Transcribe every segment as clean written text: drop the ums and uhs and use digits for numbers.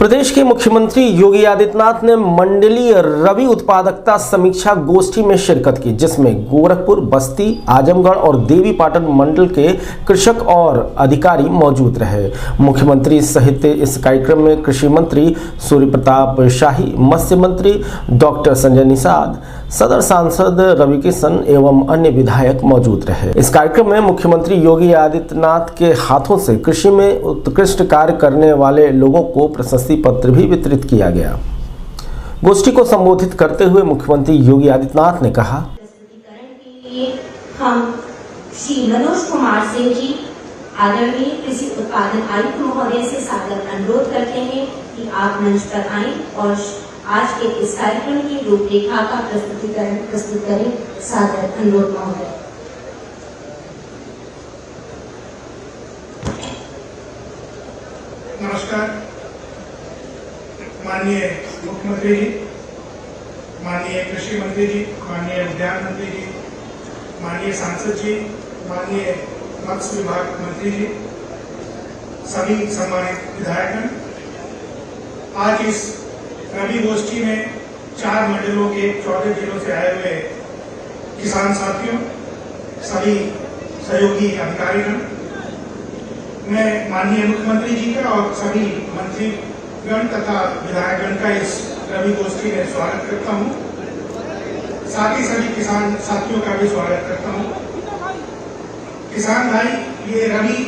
प्रदेश के मुख्यमंत्री योगी आदित्यनाथ ने मंडलीय रबी उत्पादकता समीक्षा गोष्ठी में शिरकत की, जिसमें गोरखपुर, बस्ती, आजमगढ़ और देवीपाटन मंडल के कृषक और अधिकारी मौजूद रहे। मुख्यमंत्री सहित इस कार्यक्रम में कृषि मंत्री सूर्य प्रताप शाही, मत्स्य मंत्री डॉक्टर संजय निषाद, सदर सांसद रवि किशन एवं अन्य विधायक मौजूद रहे। इस कार्यक्रम में मुख्यमंत्री योगी आदित्यनाथ के हाथों से कृषि में उत्कृष्ट कार्य करने वाले लोगों को प्रशस्ति पत्र भी वितरित किया गया। गोष्ठी को संबोधित करते हुए मुख्यमंत्री योगी आदित्यनाथ ने कहा, प्रस्तुतिकरण के लिए हम श्री मनोज कुमार सिंह जी, आदरणीय कृषि उत्पादन आयुक्त महोदय से सादर अनुरोध करते हैं कि आप मंच पर आएं और आज के इस कार्यक्रम की रूपरेखा का प्रस्तुतिकरण प्रस्तुत करें। सादर अनुरोध महोदय। नमस्कार। माननीय मुख्यमंत्री जी, माननीय कृषि मंत्री जी, माननीय उद्यान मंत्री जी, माननीय सांसद जी, माननीय मत्स्य विभाग मंत्री जी, सभी सम्मानित विधायकगण, आज इस रबी गोष्ठी में 4 मंडलों के 14 जिलों से आए हुए किसान साथियों, सभी सहयोगी अधिकारीगण, मैं माननीय मुख्यमंत्री जी का और सभी मंत्रीगण तथा विधायकगण का इस रबी गोष्ठी में स्वागत करता हूं। साथ ही सभी किसान साथियों का भी स्वागत करता हूं। किसान भाई, ये रबी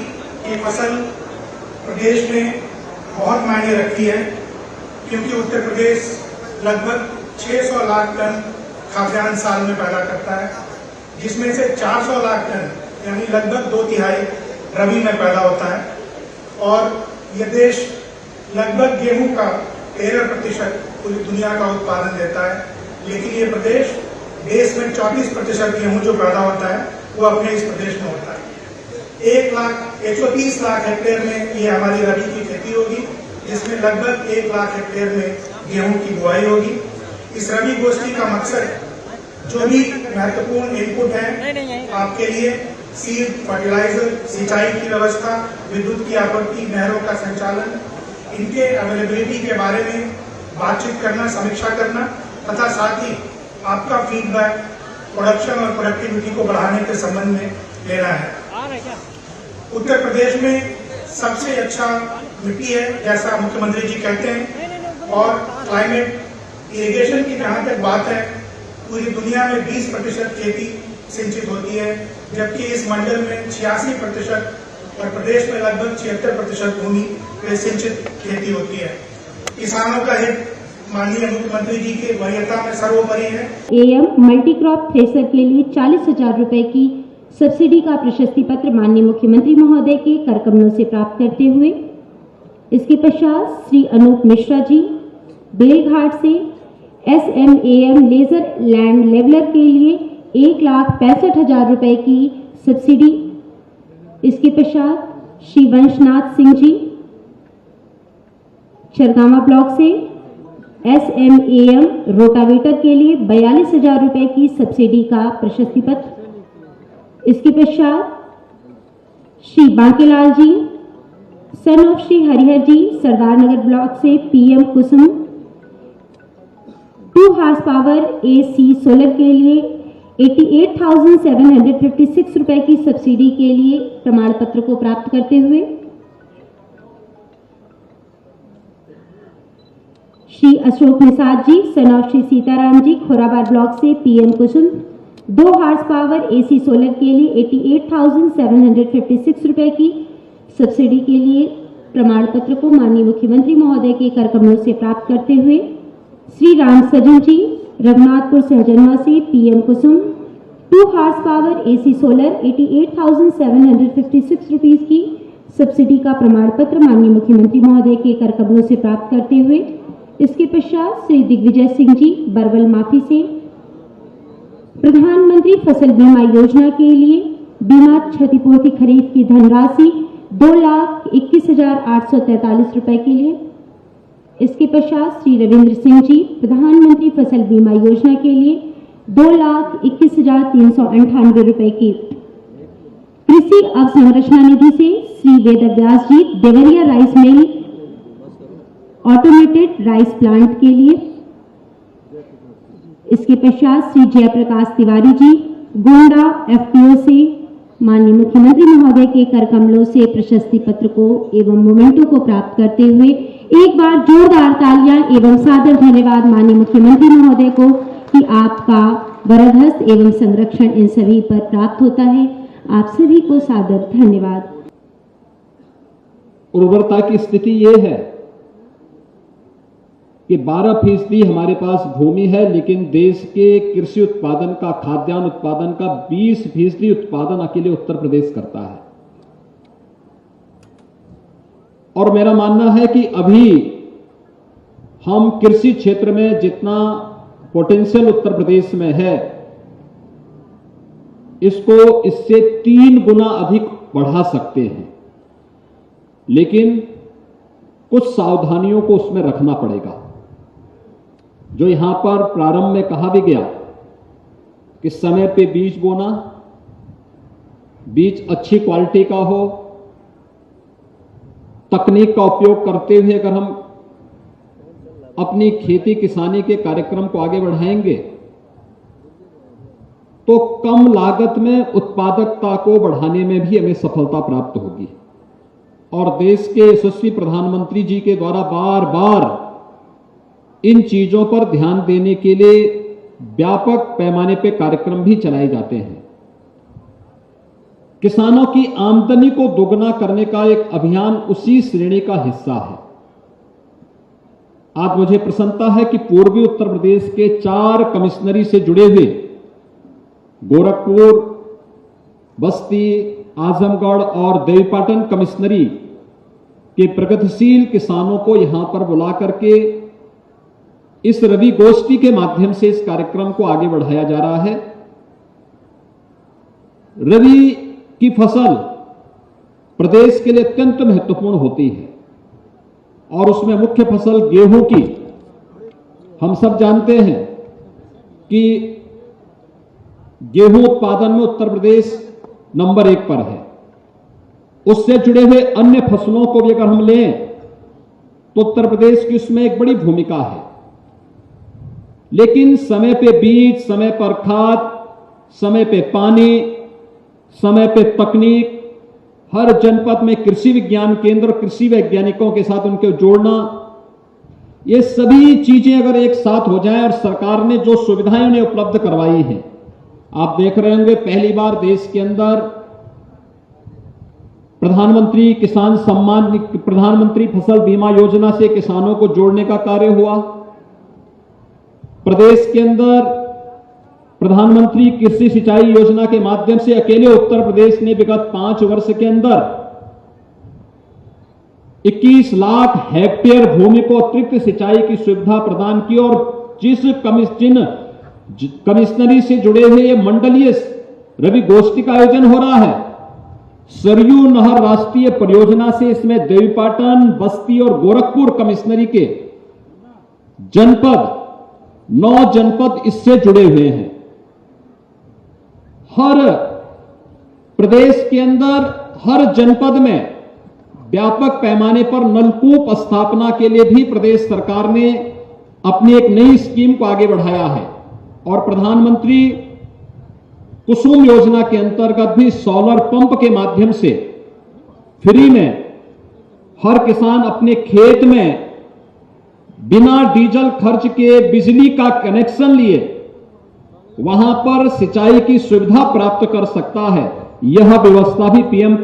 की फसल प्रदेश में बहुत मायने रखती है, क्योंकि उत्तर प्रदेश लगभग 600 लाख टन खाद्यान्न साल में पैदा करता है, जिसमें से 400 लाख टन यानी लगभग 2/3 रबी में पैदा होता है। और यह देश लगभग गेहूं का 13% पूरी दुनिया का उत्पादन देता है, लेकिन ये प्रदेश देश में 34% गेहूं जो पैदा होता है वो अपने इस प्रदेश में होता है। 130 लाख हेक्टेयर में ये हमारी रबी की खेती होगी, जिसमें लगभग 1 लाख हेक्टेयर में गेहूं की बुआई होगी। इस रबी गोष्ठी का मकसद जो भी महत्वपूर्ण इनपुट है आपके लिए, सीड, फर्टिलाइजर, सिंचाई की व्यवस्था, विद्युत की आपूर्ति, नहरों का संचालन, इनके अवेलेबिलिटी के बारे में बातचीत करना, समीक्षा करना तथा साथ ही आपका फीडबैक प्रोडक्शन और प्रोडक्टिविटी को बढ़ाने के संबंध में लेना है। उत्तर प्रदेश में सबसे अच्छा मिट्टी है, जैसा मुख्यमंत्री जी कहते हैं, और क्लाइमेट इरिगेशन की जहां तक बात है, पूरी दुनिया में 20% खेती सिंचित होती है, जबकि इस मंडल में 86% और प्रदेश में लगभग 76% भूमि पे सिंचित खेती होती है। किसानों का हित माननीय मुख्यमंत्री जी के वरीयता में सर्वोपरि है। AM मल्टी क्रॉप थ्रेसर के लिए 40,000 रुपए की सब्सिडी का प्रशस्ति पत्र माननीय मुख्यमंत्री महोदय के कर कमलों से प्राप्त करते हुए, इसके पश्चात श्री अनूप मिश्रा जी, बेलघाट से SMAM लेजर लैंड लेवलर के लिए 1,65,000 रुपए की सब्सिडी। इसके पश्चात श्री वंशनाथ सिंह जी, चरगामा ब्लॉक से SMAM रोटावेटर के लिए 42,000 रुपए की सब्सिडी का प्रशस्ति पत्र। इसके पश्चात Shri Bankelal ji, son of Shri Harihar ji, Sardar Nagar block से PM Kusum 2 horse power AC solar के लिए 88,756 रुपए की सब्सिडी के लिए प्रमाण पत्र को प्राप्त करते हुए, Shri Ashok Nishad ji, son of Shri Sitaram ji, Khorabar block से PM Kusum 2 horse power AC solar के लिए 88,756 रुपए की सब्सिडी के लिए प्रमाण पत्र को माननीय मुख्यमंत्री महोदय के कर कमलों से प्राप्त करते हुए, श्री राम सजन जी, रघुनाथपुर सहजनवा से PM Kusum 2 horse power AC solar 88,756 rupees की सब्सिडी का प्रमाण पत्र माननीय मुख्यमंत्री महोदय के कर कमलों से प्राप्त करते हुए, इसके पश्चात श्री दिग्विजय सिंह जी, बरवल माफी से प्रधानमंत्री फसल बीमा योजना के लिए बीमा क्षतिपूर्ति खरीद की धनराशि 2,21,843 रुपए के लिए। इसके पश्चात श्री रविंद्र सिंह जी, प्रधानमंत्री फसल बीमा योजना के लिए 2,21,398 रुपए की। कृषि अवसंरचना निधि से Shri Ved Vyas ji, Deoria rice mill automated rice plant के लिए। इसके पश्चात श्री जयप्रकाश तिवारी जी गोंडा एफपीओ से माननीय मुख्यमंत्री महोदय के कर कमलों से प्रशस्ति पत्र को एवं मोमेंटो को प्राप्त करते हुए एक बार जोरदार तालियां एवं सादर धन्यवाद माननीय मुख्यमंत्री महोदय को कि आपका वरदहस्त एवं संरक्षण इन सभी पर प्राप्त होता है। आप सभी को सादर धन्यवाद। उर्वरता की स्थिति ये है कि 12% हमारे पास भूमि है, लेकिन देश के कृषि उत्पादन का, खाद्यान्न उत्पादन का 20% उत्पादन अकेले उत्तर प्रदेश करता है। और मेरा मानना है कि अभी हम कृषि क्षेत्र में जितना पोटेंशियल उत्तर प्रदेश में है, इसको इससे 3 गुना अधिक बढ़ा सकते हैं, लेकिन कुछ सावधानियों को उसमें रखना पड़ेगा। जो यहां पर प्रारंभ में कहा भी गया कि समय पे बीज बोना, बीज अच्छी क्वालिटी का हो, तकनीक का उपयोग करते हुए अगर हम अपनी खेती किसानी के कार्यक्रम को आगे बढ़ाएंगे तो कम लागत में उत्पादकता को बढ़ाने में भी हमें सफलता प्राप्त होगी। और देश के यशस्वी प्रधानमंत्री जी के द्वारा बार बार इन चीजों पर ध्यान देने के लिए व्यापक पैमाने पर कार्यक्रम भी चलाए जाते हैं। किसानों की आमदनी को दोगुना करने का एक अभियान उसी श्रेणी का हिस्सा है। आज मुझे प्रसन्नता है कि पूर्वी उत्तर प्रदेश के 4 कमिश्नरी से जुड़े हुए गोरखपुर, बस्ती, आजमगढ़ और देवीपाटन कमिश्नरी के प्रगतिशील किसानों को यहां पर बुला करके इस रवि गोष्ठी के माध्यम से इस कार्यक्रम को आगे बढ़ाया जा रहा है। रवि की फसल प्रदेश के लिए अत्यंत महत्वपूर्ण होती है और उसमें मुख्य फसल गेहूं की। हम सब जानते हैं कि गेहूं उत्पादन में उत्तर प्रदेश नंबर 1 पर है। उससे जुड़े हुए अन्य फसलों को भी अगर हम लें तो उत्तर प्रदेश की उसमें एक बड़ी भूमिका है, लेकिन समय पे बीज, समय पर खाद, समय पे पानी, समय पे तकनीक, हर जनपद में कृषि विज्ञान केंद्र, कृषि वैज्ञानिकों के साथ उनको जोड़ना, ये सभी चीजें अगर एक साथ हो जाएं और सरकार ने जो सुविधाएं उन्हें उपलब्ध करवाई हैं, आप देख रहे होंगे पहली बार देश के अंदर प्रधानमंत्री किसान सम्मान, प्रधानमंत्री फसल बीमा योजना से किसानों को जोड़ने का कार्य हुआ। प्रदेश के अंदर प्रधानमंत्री कृषि सिंचाई योजना के माध्यम से अकेले उत्तर प्रदेश ने विगत 5 वर्ष के अंदर 21 लाख हेक्टेयर भूमि को अतिरिक्त सिंचाई की सुविधा प्रदान की। और जिस कमिश्नरी से जुड़े हुए ये मंडलीय रवि गोष्ठी का आयोजन हो रहा है, सरयू नहर राष्ट्रीय परियोजना से इसमें देवीपाटन, बस्ती और गोरखपुर कमिश्नरी के जनपद 9 जनपद इससे जुड़े हुए हैं। हर प्रदेश के अंदर हर जनपद में व्यापक पैमाने पर नलकूप स्थापना के लिए भी प्रदेश सरकार ने अपनी एक नई स्कीम को आगे बढ़ाया है। और प्रधानमंत्री कुसुम योजना के अंतर्गत भी सोलर पंप के माध्यम से फ्री में हर किसान अपने खेत में बिना डीजल खर्च के बिजली का कनेक्शन लिए वहां पर सिंचाई की सुविधा प्राप्त कर सकता है। यह व्यवस्था भी पीएम